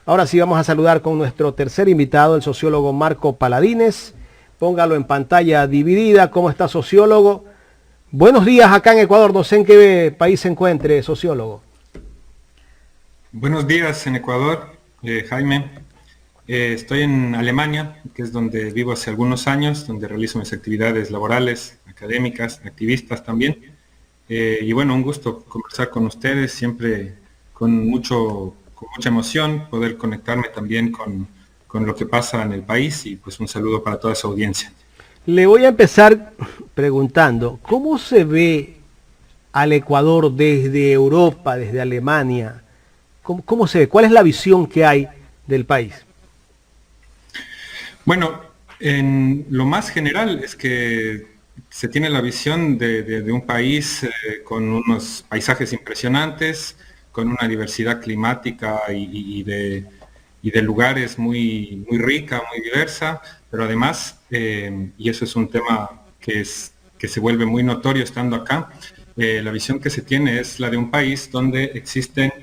Ahora sí vamos a saludar con nuestro tercer invitado, el sociólogo Marco Paladines. Póngalo en pantalla dividida. ¿Cómo está, sociólogo? Buenos días acá en Ecuador. No sé en qué país se encuentre, sociólogo. Buenos días en Ecuador, Jaime. Estoy en Alemania, que es donde vivo hace algunos años, donde realizo mis actividades laborales, académicas, activistas también. Y bueno, un gusto conversar con ustedes, siempre con mucha emoción, poder conectarme también con lo que pasa en el país y pues un saludo para toda su audiencia. Le voy a empezar preguntando, ¿cómo se ve al Ecuador desde Europa, desde Alemania? ¿Cómo se ve? ¿Cuál es la visión que hay del país? Bueno, en lo más general es que se tiene la visión de un país con unos paisajes impresionantes, con una diversidad climática y de lugares muy rica, muy diversa, pero además, y eso es un tema que se vuelve muy notorio estando acá, la visión que se tiene es la de un país donde existen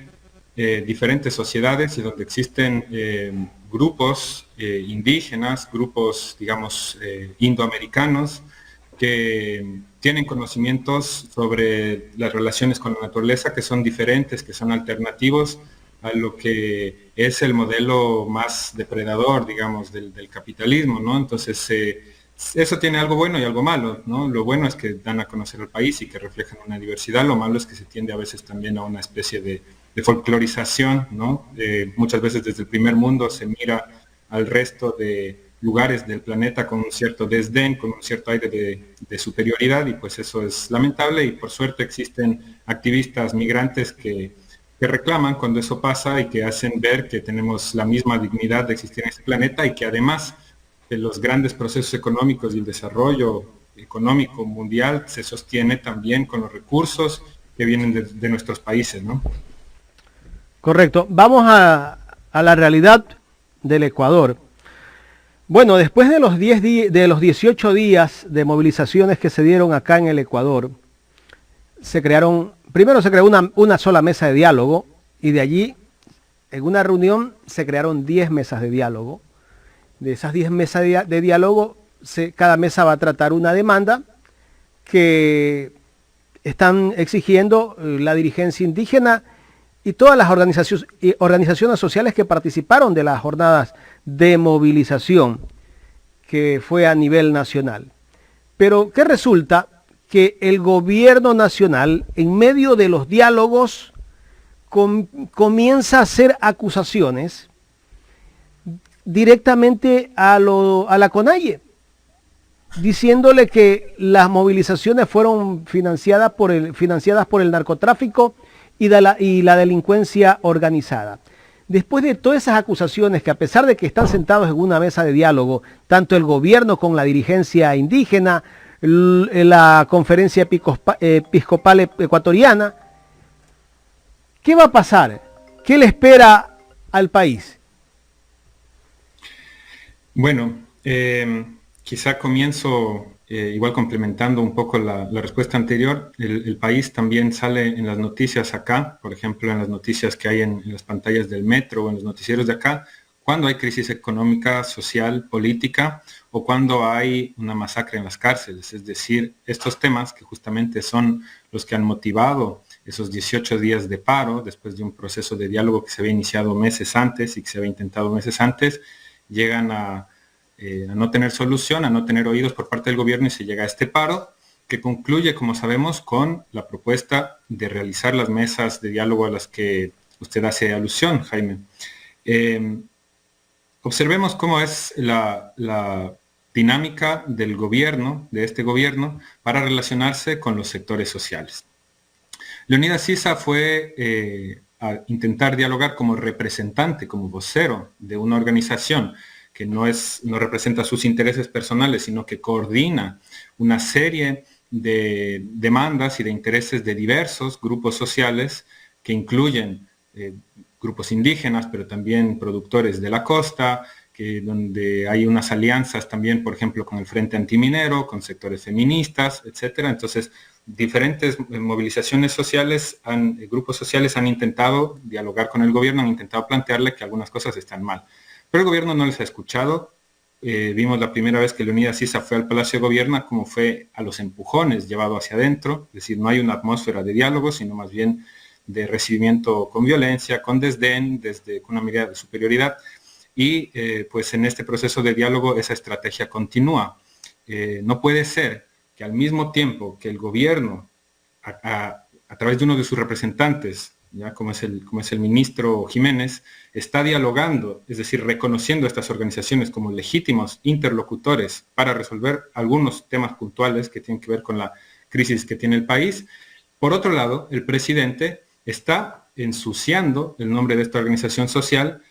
diferentes sociedades y donde existen grupos indígenas, grupos, digamos, indoamericanos, que tienen conocimientos sobre las relaciones con la naturaleza que son diferentes, que son alternativos a lo que es el modelo más depredador, digamos, del capitalismo, ¿no? Entonces, eso tiene algo bueno y algo malo, ¿no? Lo bueno es que dan a conocer al país y que reflejan una diversidad, lo malo es que se tiende a veces también a una especie de folclorización, ¿no? Muchas veces desde el primer mundo se mira al resto de lugares del planeta con un cierto desdén, con un cierto aire de superioridad y pues eso es lamentable y por suerte existen activistas migrantes que reclaman cuando eso pasa y que hacen ver que tenemos la misma dignidad de existir en este planeta y que además de los grandes procesos económicos y el desarrollo económico mundial se sostiene también con los recursos que vienen de nuestros países, ¿no? Correcto. Vamos a la realidad del Ecuador. Bueno, después de los 18 días de movilizaciones que se dieron acá en el Ecuador, primero se creó una sola mesa de diálogo y de allí, en una reunión, se crearon 10 mesas de diálogo. De esas 10 mesas de diálogo, cada mesa va a tratar una demanda que están exigiendo la dirigencia indígena y todas las organizaciones sociales que participaron de las jornadas de movilización que fue a nivel nacional. Pero ¿qué resulta? Que el gobierno nacional, en medio de los diálogos, comienza a hacer acusaciones directamente a la CONAIE, diciéndole que las movilizaciones fueron financiadas por el narcotráfico y la delincuencia organizada. Después de todas esas acusaciones que a pesar de que están sentados en una mesa de diálogo, tanto el gobierno con la dirigencia indígena, la conferencia episcopal ecuatoriana, ¿qué va a pasar? ¿Qué le espera al país? Bueno, quizá comienzo igual complementando un poco la respuesta anterior. El país también sale en las noticias acá, por ejemplo, en las noticias que hay en las pantallas del metro o en los noticieros de acá, cuando hay crisis económica, social, política o cuando hay una masacre en las cárceles. Es decir, estos temas que justamente son los que han motivado esos 18 días de paro, después de un proceso de diálogo que se había iniciado meses antes y que se había intentado meses antes, llegan a no tener solución, a no tener oídos por parte del gobierno y se llega a este paro que concluye, como sabemos, con la propuesta de realizar las mesas de diálogo a las que usted hace alusión, Jaime. Eh, Observemos cómo es la dinámica del gobierno, de este gobierno, para relacionarse con los sectores sociales. Leonidas Sisa fue a intentar dialogar como representante, como vocero de una organización que no representa sus intereses personales, sino que coordina una serie de demandas y de intereses de diversos grupos sociales que incluyen grupos indígenas, pero también productores de la costa, donde hay unas alianzas también, por ejemplo, con el Frente Antiminero, con sectores feministas, etcétera. Entonces, diferentes movilizaciones sociales, grupos sociales han intentado dialogar con el gobierno, han intentado plantearle que algunas cosas están mal. Pero el gobierno no les ha escuchado. Vimos la primera vez que Leonidas Issa fue al Palacio de Gobierno, como fue a los empujones llevado hacia adentro, es decir, no hay una atmósfera de diálogo, sino más bien de recibimiento con violencia, con desdén, con una mirada de superioridad. Y pues en este proceso de diálogo esa estrategia continúa. No puede ser que al mismo tiempo que el gobierno, a través de uno de sus representantes, ya como es el ministro Jiménez, está dialogando, es decir, reconociendo a estas organizaciones como legítimos interlocutores para resolver algunos temas puntuales que tienen que ver con la crisis que tiene el país. Por otro lado, el presidente está ensuciando el nombre de esta organización social,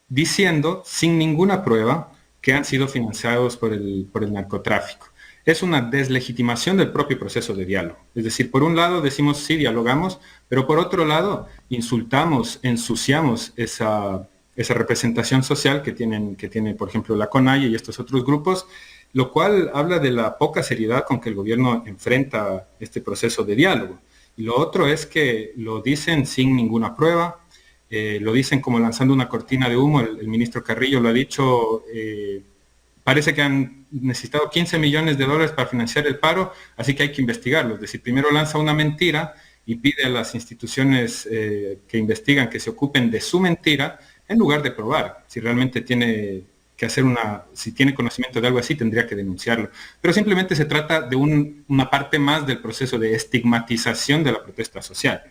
diciendo sin ninguna prueba que han sido financiados por el narcotráfico. Es una deslegitimación del propio proceso de diálogo. Es decir, por un lado decimos sí, dialogamos, pero por otro lado insultamos, ensuciamos esa representación social que tiene, por ejemplo, la CONAIE y estos otros grupos, lo cual habla de la poca seriedad con que el gobierno enfrenta este proceso de diálogo. Y lo otro es que lo dicen sin ninguna prueba, lo dicen como lanzando una cortina de humo. El ministro Carrillo lo ha dicho, parece que han necesitado 15 millones de dólares para financiar el paro, así que hay que investigarlo. Es decir, primero lanza una mentira y pide a las instituciones que investigan que se ocupen de su mentira, en lugar de probar. Si realmente tiene que hacer si tiene conocimiento de algo así, tendría que denunciarlo. Pero simplemente se trata de una parte más del proceso de estigmatización de la protesta social,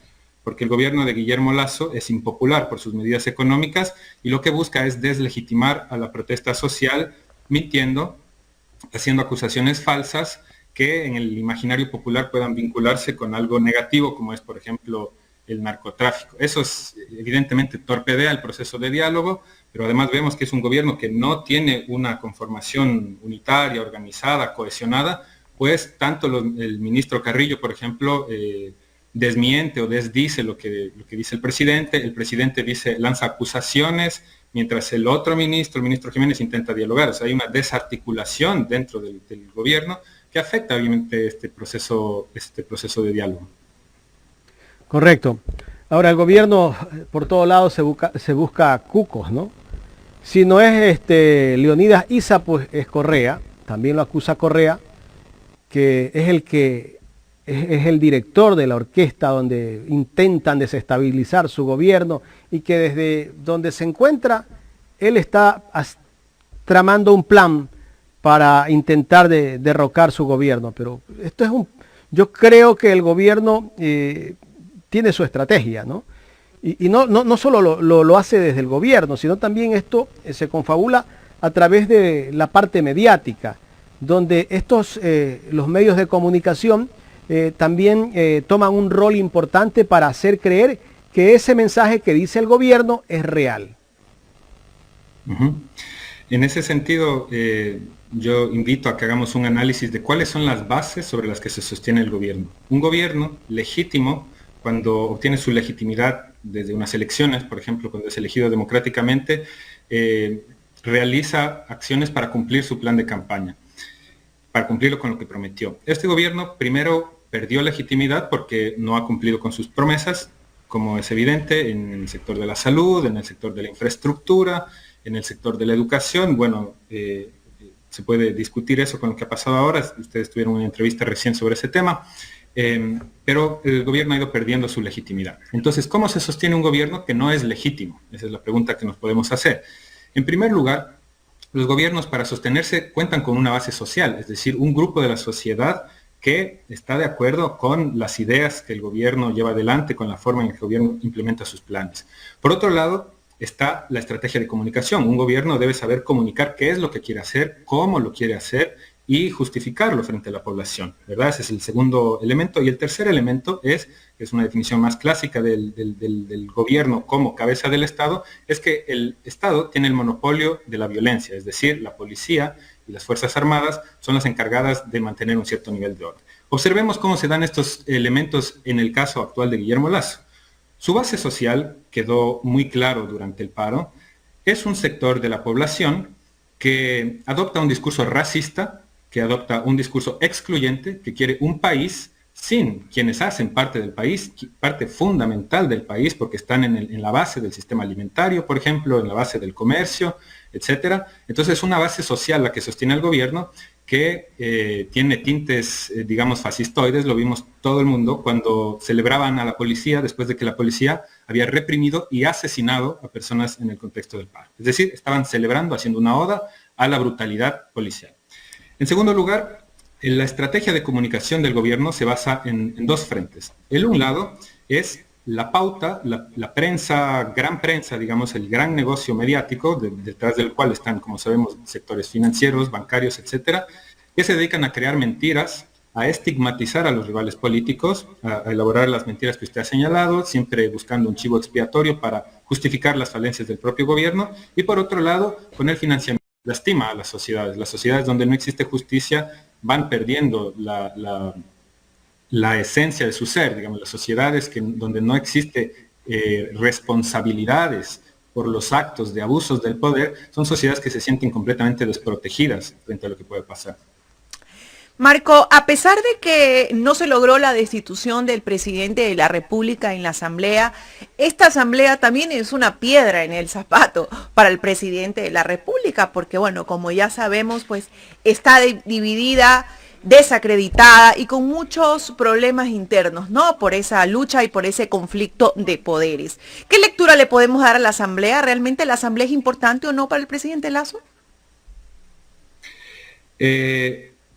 porque el gobierno de Guillermo Lasso es impopular por sus medidas económicas y lo que busca es deslegitimar a la protesta social, mintiendo, haciendo acusaciones falsas que en el imaginario popular puedan vincularse con algo negativo, como es, por ejemplo, el narcotráfico. Eso evidentemente torpedea el proceso de diálogo, pero además vemos que es un gobierno que no tiene una conformación unitaria, organizada, cohesionada, pues tanto el ministro Carrillo, por ejemplo, desmiente o desdice lo que dice el presidente lanza acusaciones, mientras el otro ministro, el ministro Jiménez, intenta dialogar. O sea, hay una desarticulación dentro del gobierno que afecta obviamente este proceso de diálogo. Correcto. Ahora, el gobierno por todos lados se busca cucos, ¿no? Si no es Leonidas Issa, pues es Correa, también lo acusa Correa, que es el director de la orquesta donde intentan desestabilizar su gobierno y que desde donde se encuentra, él está tramando un plan para intentar derrocar su gobierno. Pero yo creo que el gobierno tiene su estrategia, ¿no? Y no solo lo hace desde el gobierno, sino también esto se confabula a través de la parte mediática, donde los medios de comunicación también toman un rol importante para hacer creer que ese mensaje que dice el gobierno es real. Uh-huh. En ese sentido, yo invito a que hagamos un análisis de cuáles son las bases sobre las que se sostiene el gobierno. Un gobierno legítimo, cuando obtiene su legitimidad desde unas elecciones, por ejemplo, cuando es elegido democráticamente, realiza acciones para cumplir su plan de campaña, para cumplirlo con lo que prometió. Este gobierno primero perdió legitimidad porque no ha cumplido con sus promesas, como es evidente en el sector de la salud, en el sector de la infraestructura, en el sector de la educación. Bueno, se puede discutir eso con lo que ha pasado ahora. Ustedes tuvieron una entrevista recién sobre ese tema. Pero el gobierno ha ido perdiendo su legitimidad. Entonces, ¿cómo se sostiene un gobierno que no es legítimo? Esa es la pregunta que nos podemos hacer. En primer lugar, los gobiernos para sostenerse cuentan con una base social, es decir, un grupo de la sociedad que está de acuerdo con las ideas que el gobierno lleva adelante, con la forma en que el gobierno implementa sus planes. Por otro lado, está la estrategia de comunicación. Un gobierno debe saber comunicar qué es lo que quiere hacer, cómo lo quiere hacer y justificarlo frente a la población, ¿verdad? Ese es el segundo elemento. Y el tercer elemento que es una definición más clásica del gobierno como cabeza del Estado, es que el Estado tiene el monopolio de la violencia, es decir, la policía y las Fuerzas Armadas son las encargadas de mantener un cierto nivel de orden. Observemos cómo se dan estos elementos en el caso actual de Guillermo Lasso. Su base social quedó muy claro durante el paro. Es un sector de la población que adopta un discurso racista, que adopta un discurso excluyente, que quiere un país sin quienes hacen parte del país, parte fundamental del país, porque están en la base del sistema alimentario, por ejemplo, en la base del comercio, etcétera. Entonces es una base social la que sostiene el gobierno, que tiene tintes, digamos, fascistoides. Lo vimos todo el mundo cuando celebraban a la policía después de que la policía había reprimido y asesinado a personas en el contexto del paro. Es decir, estaban celebrando, haciendo una oda a la brutalidad policial. En segundo lugar, la estrategia de comunicación del gobierno se basa en dos frentes. El un lado es la pauta, la prensa, gran prensa, digamos, el gran negocio mediático, detrás del cual están, como sabemos, sectores financieros, bancarios, etcétera, que se dedican a crear mentiras, a estigmatizar a los rivales políticos, a elaborar las mentiras que usted ha señalado, siempre buscando un chivo expiatorio para justificar las falencias del propio gobierno, y por otro lado, con el financiamiento. Lastima a las sociedades donde no existe justicia van perdiendo la esencia de su ser, digamos, las sociedades donde no existe responsabilidades por los actos de abusos del poder, son sociedades que se sienten completamente desprotegidas frente a lo que puede pasar. Marco, a pesar de que no se logró la destitución del presidente de la República en la Asamblea, esta Asamblea también es una piedra en el zapato para el presidente de la República, porque bueno, como ya sabemos, pues está dividida, desacreditada y con muchos problemas internos, ¿no? Por esa lucha y por ese conflicto de poderes. ¿Qué lectura le podemos dar a la Asamblea? ¿Realmente la Asamblea es importante o no para el presidente Lasso?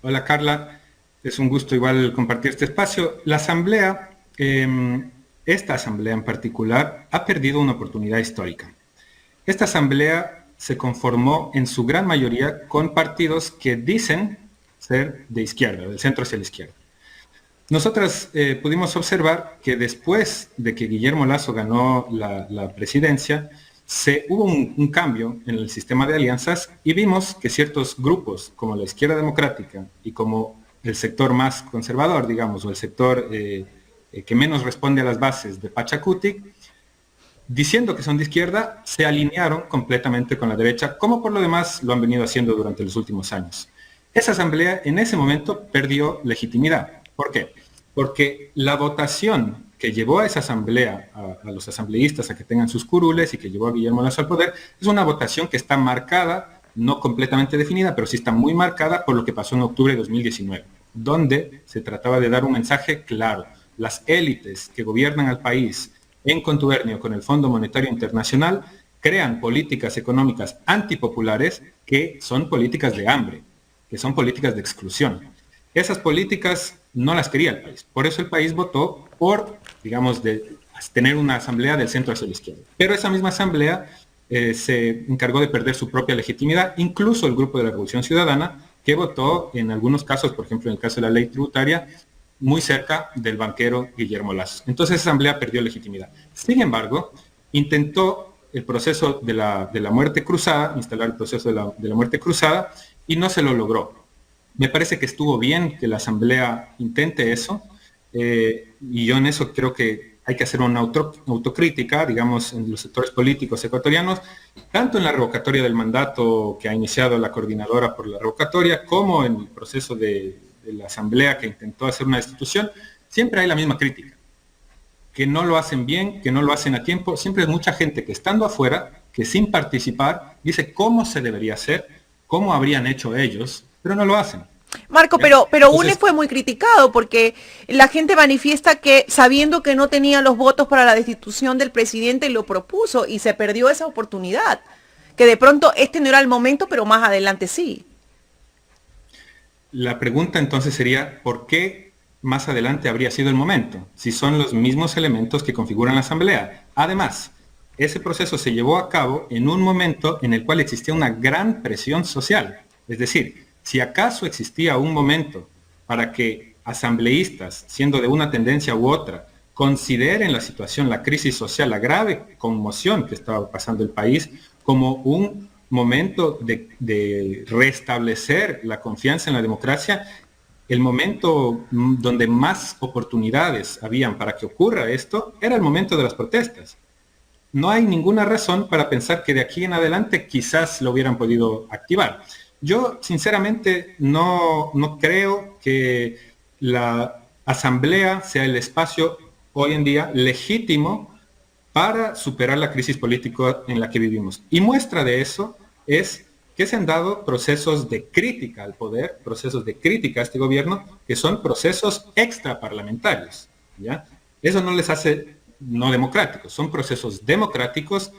Hola Carla, es un gusto igual compartir este espacio. La Asamblea, esta Asamblea en particular, ha perdido una oportunidad histórica. Esta Asamblea se conformó en su gran mayoría con partidos que dicen ser de izquierda, del centro hacia la izquierda. Nosotras pudimos observar que después de que Guillermo Lasso ganó la presidencia, hubo un cambio en el sistema de alianzas y vimos que ciertos grupos como la izquierda democrática y como el sector más conservador, digamos, o el sector que menos responde a las bases de Pachacutic, diciendo que son de izquierda, se alinearon completamente con la derecha, como por lo demás lo han venido haciendo durante los últimos años. Esa asamblea en ese momento perdió legitimidad. ¿Por qué? Porque la votación que llevó a esa asamblea, a los asambleístas a que tengan sus curules y que llevó a Guillermo Lasso al poder, es una votación que está marcada, no completamente definida, pero sí está muy marcada por lo que pasó en octubre de 2019, donde se trataba de dar un mensaje claro. Las élites que gobiernan al país en contubernio con el Fondo Monetario Internacional crean políticas económicas antipopulares que son políticas de hambre, que son políticas de exclusión. Esas políticas no las quería el país. Por eso el país votó por, digamos, tener una asamblea del centro hacia la izquierda. Pero esa misma asamblea se encargó de perder su propia legitimidad, incluso el grupo de la Revolución Ciudadana, que votó en algunos casos, por ejemplo en el caso de la ley tributaria, muy cerca del banquero Guillermo Lasso. Entonces esa asamblea perdió legitimidad. Sin embargo, intentó el proceso de la muerte cruzada, instalar el proceso de la muerte cruzada, y no se lo logró. Me parece que estuvo bien que la Asamblea intente eso, y yo en eso creo que hay que hacer una autocrítica, digamos, en los sectores políticos ecuatorianos, tanto en la revocatoria del mandato que ha iniciado la coordinadora por la revocatoria, como en el proceso de la Asamblea que intentó hacer una destitución. Siempre hay la misma crítica, que no lo hacen bien, que no lo hacen a tiempo. Siempre hay mucha gente que estando afuera, que sin participar, dice cómo se debería hacer, cómo habrían hecho ellos, pero no lo hacen. Marco, pero UNE fue muy criticado porque la gente manifiesta que sabiendo que no tenía los votos para la destitución del presidente lo propuso y se perdió esa oportunidad, que de pronto este no era el momento, pero más adelante sí. La pregunta entonces sería, ¿por qué más adelante habría sido el momento? Si son los mismos elementos que configuran la Asamblea. Además, ese proceso se llevó a cabo en un momento en el cual existía una gran presión social. Es decir, si acaso existía un momento para que asambleístas, siendo de una tendencia u otra, consideren la situación, la crisis social, la grave conmoción que estaba pasando el país, como un momento de restablecer la confianza en la democracia, el momento donde más oportunidades habían para que ocurra esto, era el momento de las protestas. No hay ninguna razón para pensar que de aquí en adelante quizás lo hubieran podido activar. Yo sinceramente no creo que la asamblea sea el espacio hoy en día legítimo para superar la crisis política en la que vivimos. Y muestra de eso es que se han dado procesos de crítica al poder, procesos de crítica a este gobierno, que son procesos extraparlamentarios, ¿ya? Eso no les hace no democráticos, son procesos democráticos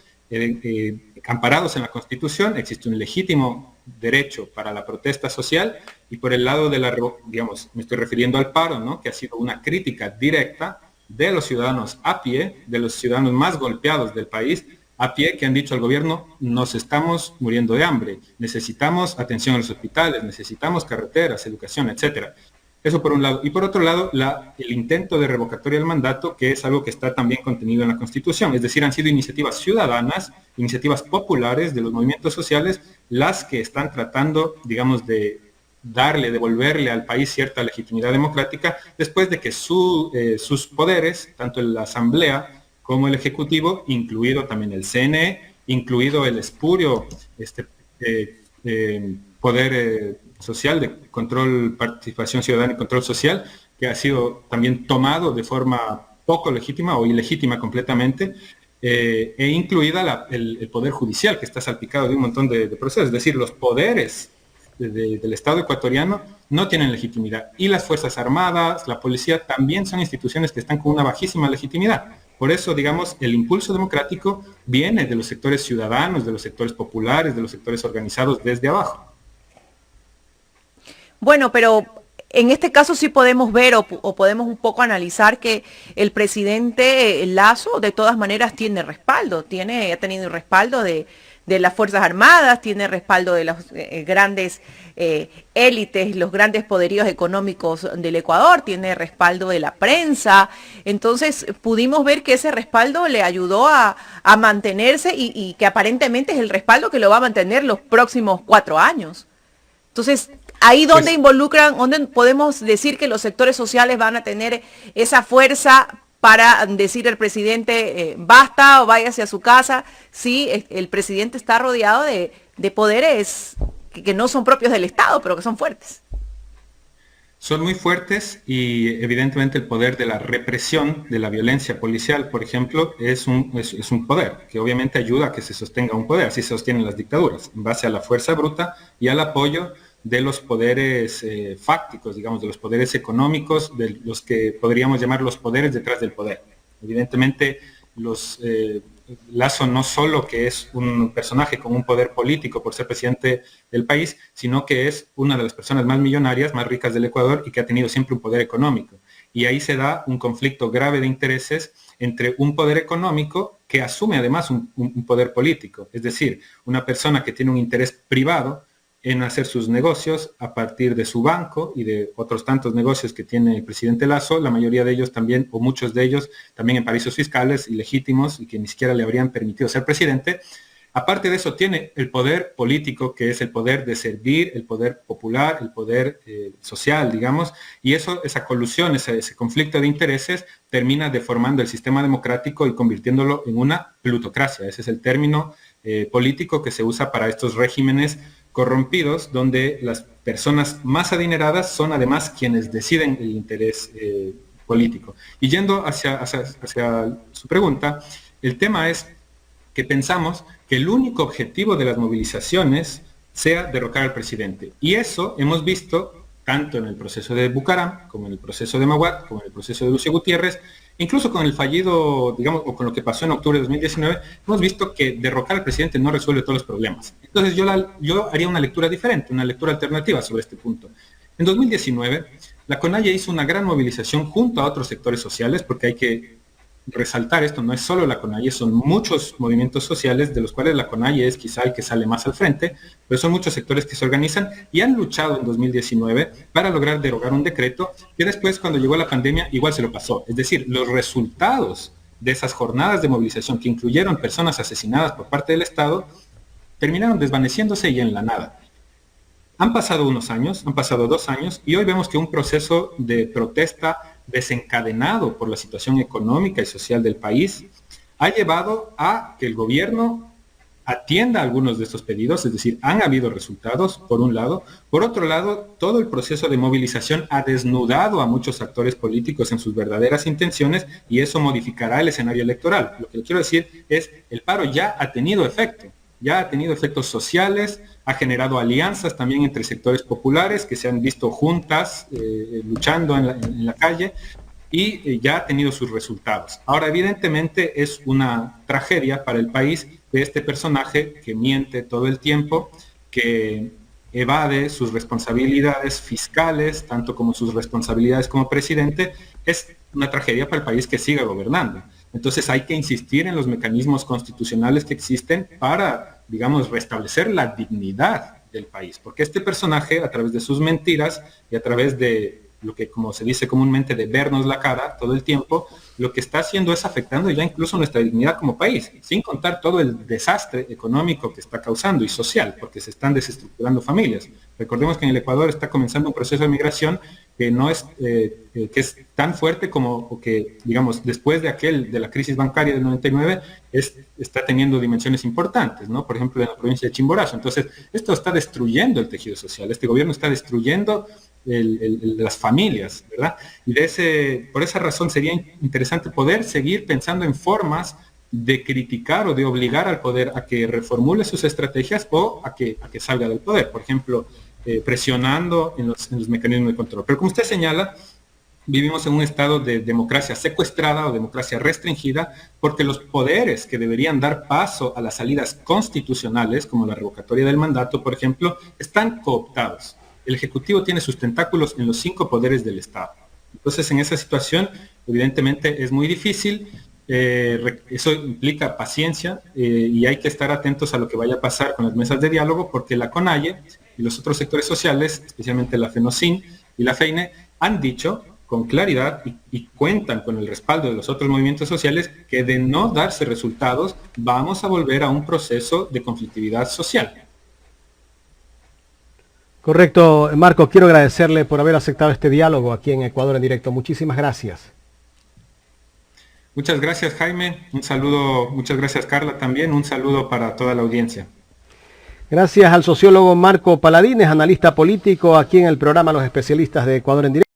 amparados en la Constitución. Existe un legítimo derecho para la protesta social, y por el lado de digamos, me estoy refiriendo al paro, ¿no?, que ha sido una crítica directa de los ciudadanos a pie, de los ciudadanos más golpeados del país, a pie, que han dicho al gobierno: nos estamos muriendo de hambre, necesitamos atención en los hospitales, necesitamos carreteras, educación, etcétera. Eso por un lado. Y por otro lado, el intento de revocatoria del mandato, que es algo que está también contenido en la Constitución. Es decir, han sido iniciativas ciudadanas, iniciativas populares de los movimientos sociales, las que están tratando, digamos, de devolverle al país cierta legitimidad democrática, después de que sus poderes, tanto la Asamblea como el Ejecutivo, incluido también el CNE, incluido el espurio poder social de control, participación ciudadana y control social, que ha sido también tomado de forma poco legítima o ilegítima completamente, e incluida el poder judicial, que está salpicado de un montón de procesos. Es decir, los poderes del Estado ecuatoriano no tienen legitimidad, y las Fuerzas Armadas, la policía, también son instituciones que están con una bajísima legitimidad. Por eso, digamos, el impulso democrático viene de los sectores ciudadanos, de los sectores populares, de los sectores organizados desde abajo. Bueno, pero en este caso sí podemos ver o podemos un poco analizar que el presidente Lasso de todas maneras tiene respaldo, ha tenido respaldo de las Fuerzas Armadas, tiene respaldo de las grandes élites, los grandes poderíos económicos del Ecuador, tiene respaldo de la prensa. Entonces pudimos ver que ese respaldo le ayudó a mantenerse, y que aparentemente es el respaldo que lo va a mantener los próximos 4 años. Entonces, ahí donde donde podemos decir que los sectores sociales van a tener esa fuerza para decir al presidente basta o váyase a su casa, si el presidente está rodeado de poderes que no son propios del Estado, pero que son fuertes. Son muy fuertes, y evidentemente el poder de la represión, de la violencia policial, por ejemplo, es un poder que obviamente ayuda a que se sostenga un poder. Así se sostienen las dictaduras, en base a la fuerza bruta y al apoyo de los poderes fácticos, digamos, de los poderes económicos, de los que podríamos llamar los poderes detrás del poder. Evidentemente, Lasso no solo que es un personaje con un poder político por ser presidente del país, sino que es una de las personas más millonarias, más ricas del Ecuador, y que ha tenido siempre un poder económico. Y ahí se da un conflicto grave de intereses entre un poder económico que asume además un poder político. Es decir, una persona que tiene un interés privado en hacer sus negocios a partir de su banco y de otros tantos negocios que tiene el presidente Lasso, la mayoría de ellos también, o muchos de ellos, también en paraísos fiscales ilegítimos y que ni siquiera le habrían permitido ser presidente. Aparte de eso, tiene el poder político, que es el poder de servir, el poder popular, el poder social, digamos, y esa colusión, ese conflicto de intereses termina deformando el sistema democrático y convirtiéndolo en una plutocracia. Ese es el término político que se usa para estos regímenes corrompidos, donde las personas más adineradas son además quienes deciden el interés político. Y yendo hacia su pregunta, el tema es que pensamos que el único objetivo de las movilizaciones sea derrocar al presidente. Y eso hemos visto tanto en el proceso de Bucaram, como en el proceso de Maguad, como en el proceso de Lucio Gutiérrez, incluso con el fallido, digamos, o con lo que pasó en octubre de 2019, hemos visto que derrocar al presidente no resuelve todos los problemas. Entonces yo haría una lectura diferente, una lectura alternativa sobre este punto. En 2019, la CONAIE hizo una gran movilización junto a otros sectores sociales, porque hay que resaltar esto, no es solo la CONAIE, son muchos movimientos sociales, de los cuales la CONAIE es quizá el que sale más al frente, pero son muchos sectores que se organizan y han luchado en 2019 para lograr derogar un decreto que después, cuando llegó la pandemia, igual se lo pasó. Es decir, los resultados de esas jornadas de movilización, que incluyeron personas asesinadas por parte del Estado, terminaron desvaneciéndose y en la nada. Han pasado unos años, han pasado 2 años, y hoy vemos que un proceso de protesta desencadenado por la situación económica y social del país ha llevado a que el gobierno atienda algunos de estos pedidos, es decir, han habido resultados, por un lado. Por otro lado, todo el proceso de movilización ha desnudado a muchos actores políticos en sus verdaderas intenciones y eso modificará el escenario electoral. Lo que quiero decir es, el paro ya ha tenido efecto. Ya ha tenido efectos sociales, ha generado alianzas también entre sectores populares que se han visto juntas, luchando en la calle, y ya ha tenido sus resultados. Ahora, evidentemente, es una tragedia para el país de este personaje que miente todo el tiempo, que evade sus responsabilidades fiscales, tanto como sus responsabilidades como presidente. Es una tragedia para el país que siga gobernando. Entonces hay que insistir en los mecanismos constitucionales que existen para, digamos, restablecer la dignidad del país. Porque este personaje, a través de sus mentiras y a través de lo que, como se dice comúnmente, de vernos la cara todo el tiempo, lo que está haciendo es afectando ya incluso nuestra dignidad como país, sin contar todo el desastre económico que está causando y social, porque se están desestructurando familias. Recordemos que en el Ecuador está comenzando un proceso de migración que no es, que es tan fuerte como, o que, digamos, después de la crisis bancaria del 99, está teniendo dimensiones importantes, ¿no? Por ejemplo, en la provincia de Chimborazo. Entonces, esto está destruyendo el tejido social, este gobierno está destruyendo las familias, ¿verdad? Y por esa razón sería interesante poder seguir pensando en formas de criticar o de obligar al poder a que reformule sus estrategias o a que salga del poder. Por ejemplo, presionando en los mecanismos de control. Pero como usted señala, vivimos en un estado de democracia secuestrada o democracia restringida porque los poderes que deberían dar paso a las salidas constitucionales, como la revocatoria del mandato, por ejemplo, están cooptados. El Ejecutivo tiene sus tentáculos en los 5 poderes del Estado. Entonces, en esa situación, evidentemente, es muy difícil. Eso implica paciencia y hay que estar atentos a lo que vaya a pasar con las mesas de diálogo, porque la CONAIE y los otros sectores sociales, especialmente la FENOCIN y la FEINE, han dicho con claridad y cuentan con el respaldo de los otros movimientos sociales que de no darse resultados, vamos a volver a un proceso de conflictividad social. Correcto, Marco, quiero agradecerle por haber aceptado este diálogo aquí en Ecuador en Directo. Muchísimas gracias. Muchas gracias, Jaime. Un saludo, muchas gracias, Carla, también. Un saludo para toda la audiencia. Gracias al sociólogo Marco Paladines, analista político, aquí en el programa Los Especialistas de Ecuador en Directo.